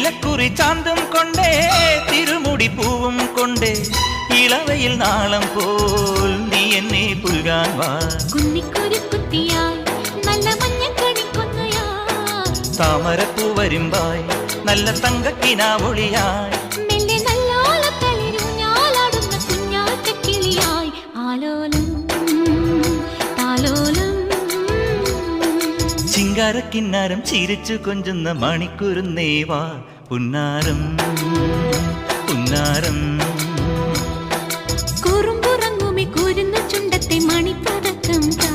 നീലക്കുറി ചാന്തും കൊണ്ടേ തിരുമുടി പൂവും കൊണ്ടേ ഇളവയിൽ നാളം പോൽ നീ എന്നെ പുൽകാൻ വാ. കുന്നിക്കുരു കുത്തിയായി നല്ല മഞ്ഞക്കണിക്കൊന്നയായി താമരപ്പൂ വരുമ്പായി നല്ല തങ്കക്കിനാവൊളിയായി മെല്ലെ നല്ലോലത്തളിരുഞ്ഞാലാടുന്ന കുഞ്ഞാറ്റക്കിളിയായി ആലോലം താലോലം. ചിങ്കാരക്കിന്നാരം ചിരിച്ചു കൊഞ്ചുന്ന മണിക്കുരുന്നേവാ പുന്നാരം പുന്നാരം. കുറുമ്പുറങ്ങുമി കുരുന്നു ചുണ്ടത്തെ മണിപ്പതക്കം താ.